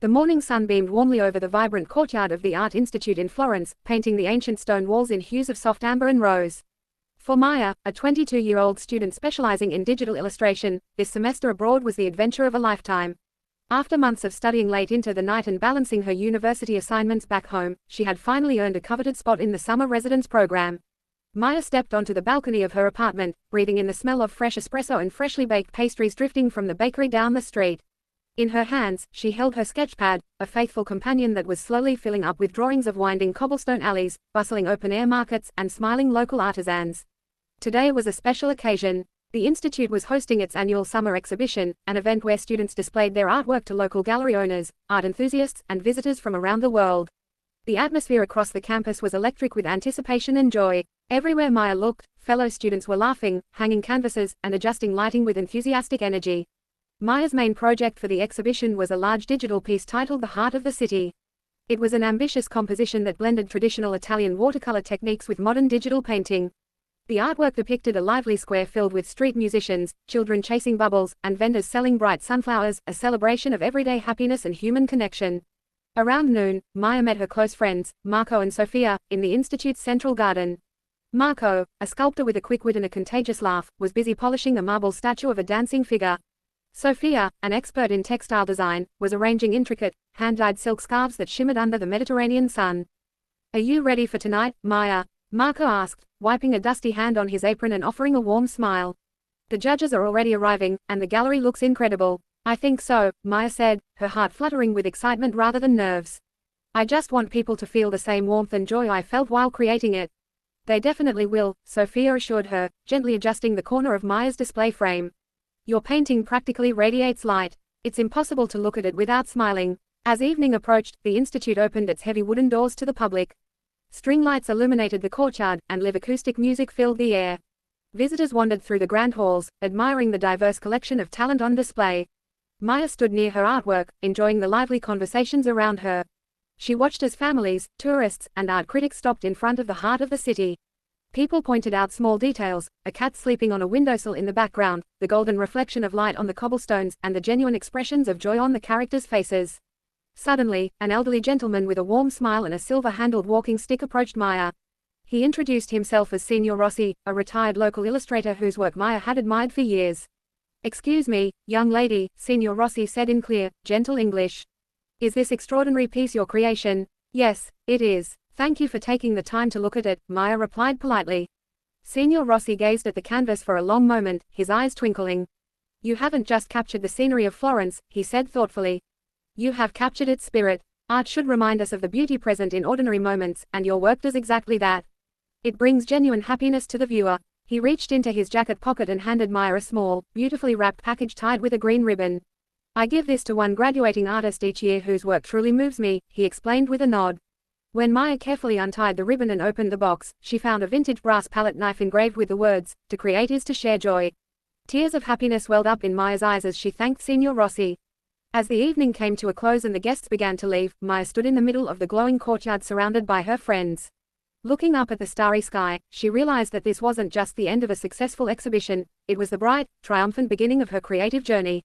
The morning sun beamed warmly over the vibrant courtyard of the Art Institute in Florence, painting the ancient stone walls in hues of soft amber and rose. For Maya, a 22-year-old student specializing in digital illustration, this semester abroad was the adventure of a lifetime. After months of studying late into the night and balancing her university assignments back home, she had finally earned a coveted spot in the summer residence program. Maya stepped onto the balcony of her apartment, breathing in the smell of fresh espresso and freshly baked pastries drifting from the bakery down the street. In her hands, she held her sketchpad, a faithful companion that was slowly filling up with drawings of winding cobblestone alleys, bustling open-air markets, and smiling local artisans. Today was a special occasion. The Institute was hosting its annual summer exhibition, an event where students displayed their artwork to local gallery owners, art enthusiasts, and visitors from around the world. The atmosphere across the campus was electric with anticipation and joy. Everywhere Maya looked, fellow students were laughing, hanging canvases, and adjusting lighting with enthusiastic energy. Maya's main project for the exhibition was a large digital piece titled The Heart of the City. It was an ambitious composition that blended traditional Italian watercolor techniques with modern digital painting. The artwork depicted a lively square filled with street musicians, children chasing bubbles, and vendors selling bright sunflowers, a celebration of everyday happiness and human connection. Around noon, Maya met her close friends, Marco and Sofia, in the Institute's central garden. Marco, a sculptor with a quick wit and a contagious laugh, was busy polishing a marble statue of a dancing figure. Sofia, an expert in textile design, was arranging intricate, hand-dyed silk scarves that shimmered under the Mediterranean sun. "Are you ready for tonight, Maya?" Marco asked, wiping a dusty hand on his apron and offering a warm smile. "The judges are already arriving, and the gallery looks incredible." "I think so," Maya said, her heart fluttering with excitement rather than nerves. "I just want people to feel the same warmth and joy I felt while creating it." "They definitely will," Sofia assured her, gently adjusting the corner of Maya's display frame. "Your painting practically radiates light. It's impossible to look at it without smiling." As evening approached, the Institute opened its heavy wooden doors to the public. String lights illuminated the courtyard, and live acoustic music filled the air. Visitors wandered through the grand halls, admiring the diverse collection of talent on display. Maya stood near her artwork, enjoying the lively conversations around her. She watched as families, tourists, and art critics stopped in front of the heart of the city. People pointed out small details, a cat sleeping on a windowsill in the background, the golden reflection of light on the cobblestones, and the genuine expressions of joy on the characters' faces. Suddenly, an elderly gentleman with a warm smile and a silver-handled walking stick approached Maya. He introduced himself as Signor Rossi, a retired local illustrator whose work Maya had admired for years. "Excuse me, young lady," Signor Rossi said in clear, gentle English. "Is this extraordinary piece your creation?" "Yes, it is. Thank you for taking the time to look at it," Maya replied politely. Signor Rossi gazed at the canvas for a long moment, his eyes twinkling. "You haven't just captured the scenery of Florence," he said thoughtfully. "You have captured its spirit. Art should remind us of the beauty present in ordinary moments, and your work does exactly that. It brings genuine happiness to the viewer." He reached into his jacket pocket and handed Maya a small, beautifully wrapped package tied with a green ribbon. "I give this to one graduating artist each year whose work truly moves me," he explained with a nod. When Maya carefully untied the ribbon and opened the box, she found a vintage brass palette knife engraved with the words, "To create is to share joy." Tears of happiness welled up in Maya's eyes as she thanked Signor Rossi. As the evening came to a close and the guests began to leave, Maya stood in the middle of the glowing courtyard surrounded by her friends. Looking up at the starry sky, she realized that this wasn't just the end of a successful exhibition, it was the bright, triumphant beginning of her creative journey.